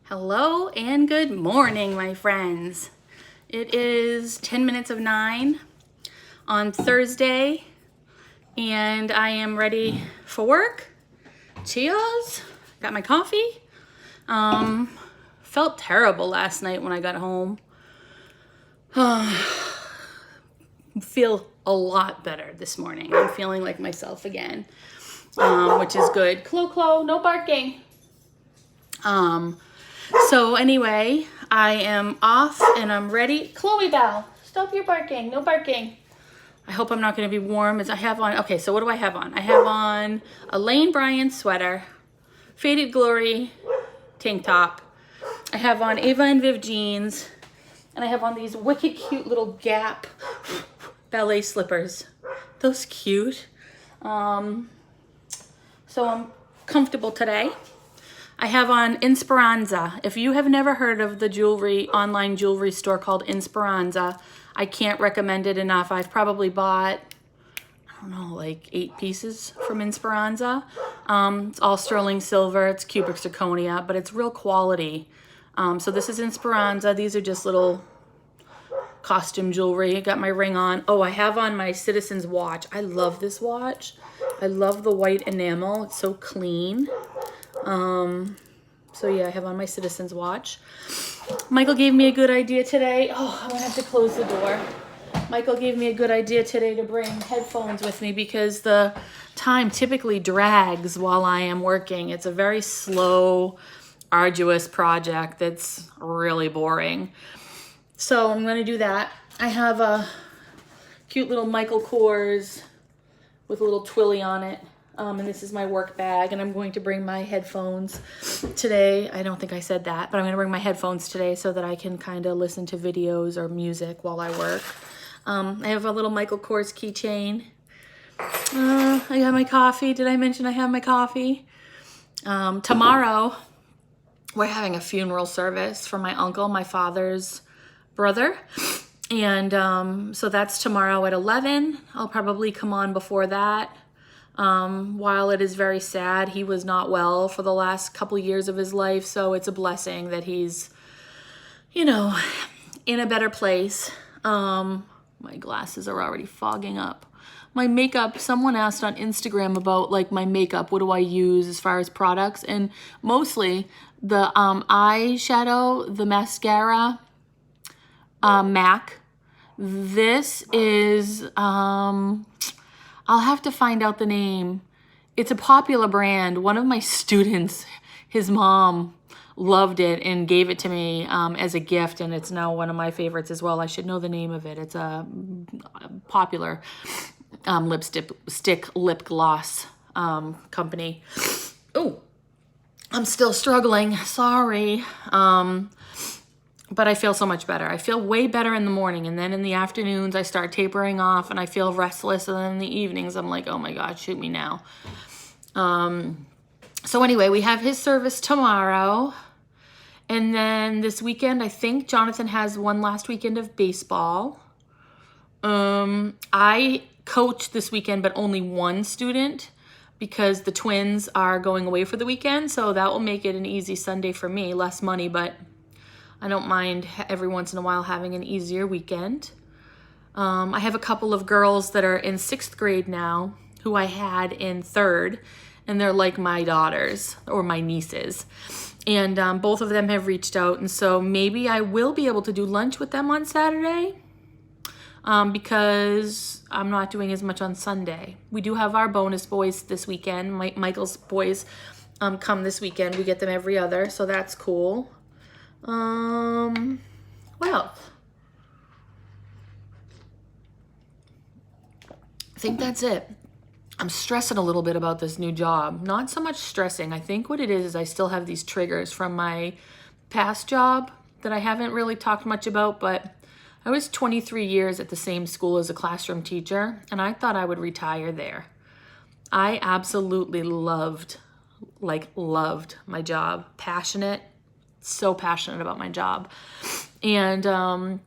Hello and good morning, my friends. It is 10 minutes of 9 on Thursday, and I am ready for work. Cheers. Got my coffee. Felt terrible last night when I got home. Feel a lot better this morning. I'm feeling like myself again, which is good. Clo, no barking. So anyway, I am off and I'm ready. Chloe Bell, stop your barking. No barking. I hope I'm not going to be warm as I have on. Okay, so what do I have on? I have on a Lane Bryant sweater, Faded Glory tank top. I have on Ava and Viv jeans, and I have on these wicked cute little Gap ballet slippers. Those cute. So I'm comfortable today. I have on Inspiranza. If you have never heard of the online jewelry store called Inspiranza, I can't recommend it enough. I've probably bought, I don't know, like 8 pieces from Inspiranza. It's all sterling silver, it's cubic zirconia, but it's real quality. So this is Inspiranza. These are just little costume jewelry. I got my ring on. Oh, I have on my Citizens watch. I love this watch. I love the white enamel. It's so clean. So yeah, I have on my Citizens watch. Michael gave me a good idea today. Oh, I'm gonna have to close the door. Michael gave me a good idea today to bring headphones with me because the time typically drags while I am working. It's a very slow, arduous project that's really boring. So I'm gonna do that. I have a cute little Michael Kors with a little twilly on it. And this is my work bag, and I'm going to bring my headphones today. I don't think I said that, but I'm going to bring my headphones today so that I can kind of listen to videos or music while I work. I have a little Michael Kors keychain. I got my coffee. Did I mention I have my coffee? Tomorrow, we're having a funeral service for my uncle, my father's brother. And so that's tomorrow at 11. I'll probably come on before that. While it is very sad, he was not well for the last couple years of his life, so it's a blessing that he's, in a better place. My glasses are already fogging up. My makeup, someone asked on Instagram about like my makeup, what do I use as far as products, and mostly the eyeshadow, the mascara, MAC. This is, I'll have to find out the name. It's a popular brand. One of my students, his mom loved it and gave it to me as a gift, and it's now one of my favorites as well. I should know the name of it. It's a popular lipstick lip gloss company. Oh, I'm still struggling. Sorry. But I feel so much better. I feel way better in the morning, and then in the afternoons I start tapering off and I feel restless, and then in the evenings I'm like, oh my God, shoot me now. So anyway, we have his service tomorrow, and then this weekend I think Jonathan has one last weekend of baseball. I coach this weekend, but only one student because the twins are going away for the weekend, so that will make it an easy Sunday for me. Less money, but I don't mind every once in a while having an easier weekend. I have a couple of girls that are in 6th grade now who I had in 3rd, and they're like my daughters or my nieces. And both of them have reached out, and so maybe I will be able to do lunch with them on Saturday because I'm not doing as much on Sunday. We do have our bonus boys this weekend. Michael's boys come this weekend. We get them every other, so that's cool. What else? I think that's it. I'm stressing a little bit about this new job. Not so much stressing. I think what it is I still have these triggers from my past job that I haven't really talked much about, but I was 23 years at the same school as a classroom teacher, and I thought I would retire there. I absolutely loved my job. Passionate. So passionate about my job. And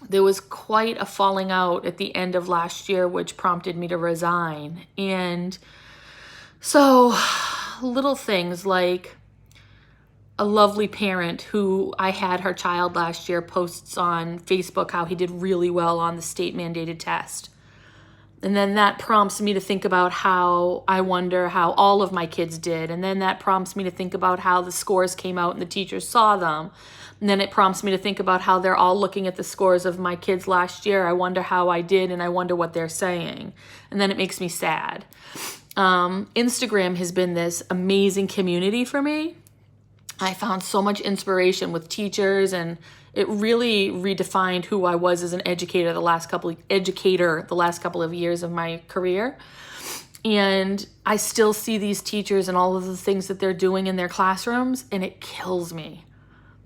there was quite a falling out at the end of last year, which prompted me to resign. And so little things like a lovely parent who I had her child last year posts on Facebook how he did really well on the state mandated test. And then that prompts me to think about how I wonder how all of my kids did. And then that prompts me to think about how the scores came out and the teachers saw them. And then it prompts me to think about how they're all looking at the scores of my kids last year. I wonder how I did, and I wonder what they're saying. And then it makes me sad. Instagram has been this amazing community for me. I found so much inspiration with teachers, and it really redefined who I was as an educator the last couple of years of my career. And I still see these teachers and all of the things that they're doing in their classrooms, and it kills me.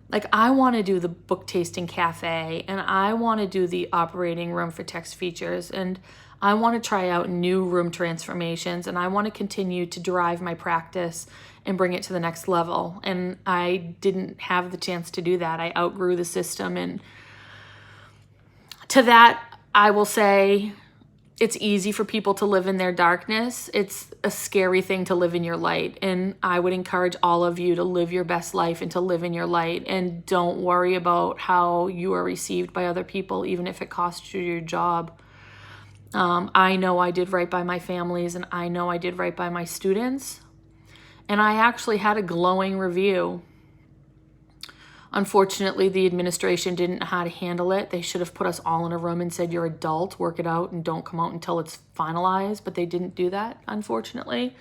Like, I want to do the book tasting cafe, and I want to do the operating room for text features, and I want to try out new room transformations, and I want to continue to drive my practice and bring it to the next level. And I didn't have the chance to do that. I outgrew the system. And to that, I will say it's easy for people to live in their darkness. It's a scary thing to live in your light. And I would encourage all of you to live your best life and to live in your light. And don't worry about how you are received by other people, even if it costs you your job. I know I did right by my families, and I know I did right by my students. And I actually had a glowing review. Unfortunately, the administration didn't know how to handle it. They should have put us all in a room and said, you're adult, work it out, and don't come out until it's finalized. But they didn't do that, unfortunately.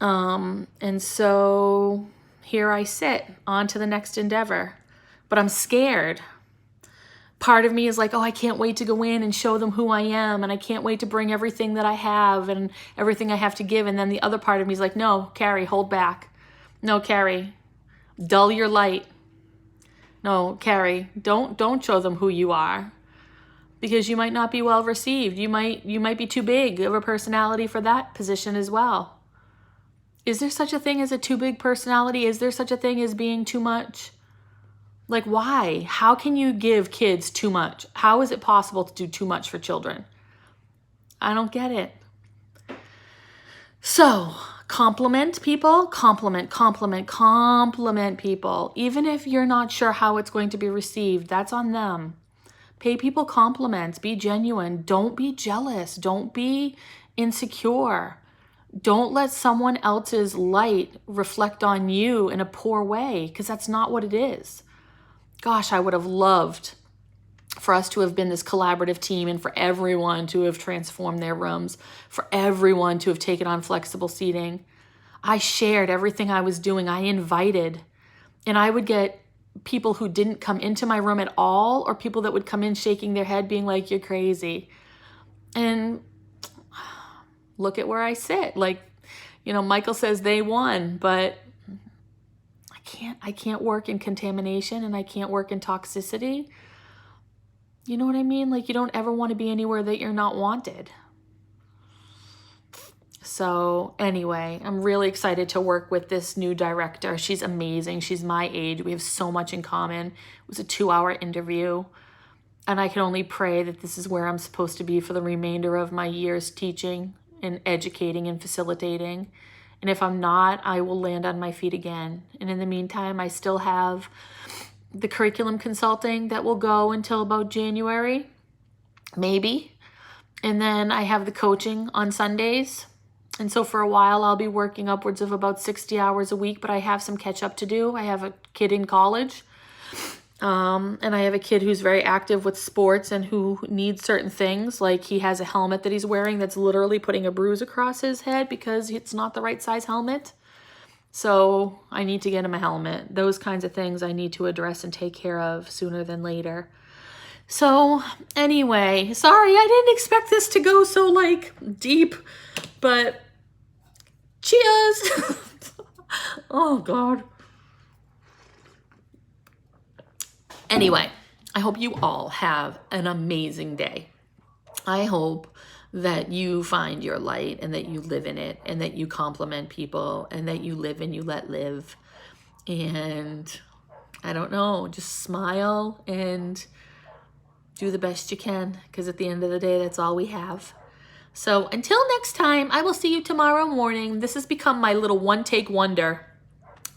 And so here I sit, on to the next endeavor. But I'm scared. Part of me is like, oh, I can't wait to go in and show them who I am. And I can't wait to bring everything that I have and everything I have to give. And then the other part of me is like, no, Carrie, hold back. No, Carrie, dull your light. No, Carrie, don't show them who you are, because you might not be well received. You might be too big of a personality for that position as well. Is there such a thing as a too big personality? Is there such a thing as being too much? Like, why? How can you give kids too much? How is it possible to do too much for children? I don't get it. So, compliment people, compliment people. Even if you're not sure how it's going to be received, that's on them. Pay people compliments. Be genuine. Don't be jealous. Don't be insecure. Don't let someone else's light reflect on you in a poor way, because that's not what it is. Gosh, I would have loved for us to have been this collaborative team, and for everyone to have transformed their rooms, for everyone to have taken on flexible seating. I shared everything I was doing. I invited, and I would get people who didn't come into my room at all, or people that would come in shaking their head being like, you're crazy. And look at where I sit. Like, Michael says they won, but I can't work in contamination, and I can't work in toxicity. You know what I mean? Like, you don't ever want to be anywhere that you're not wanted. So anyway, I'm really excited to work with this new director. She's amazing. She's my age. We have so much in common. It was a 2-hour interview, and I can only pray that this is where I'm supposed to be for the remainder of my years teaching and educating and facilitating. And if I'm not, I will land on my feet again. And in the meantime, I still have the curriculum consulting that will go until about January, maybe. And then I have the coaching on Sundays. And so for a while, I'll be working upwards of about 60 hours a week, but I have some catch up to do. I have a kid in college. And I have a kid who's very active with sports and who needs certain things. Like, he has a helmet that he's wearing that's literally putting a bruise across his head because it's not the right size helmet. So I need to get him a helmet. Those kinds of things I need to address and take care of sooner than later. So anyway, sorry, I didn't expect this to go so deep, but cheers. Oh God. Anyway, I hope you all have an amazing day. I hope that you find your light and that you live in it and that you compliment people and that you live and you let live. And I don't know, just smile and do the best you can, because at the end of the day, that's all we have. So until next time, I will see you tomorrow morning. This has become my little one-take wonder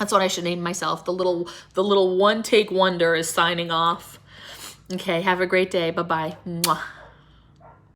That's what I should name myself. The little one take wonder is signing off. Okay, have a great day. Bye-bye. Mwah.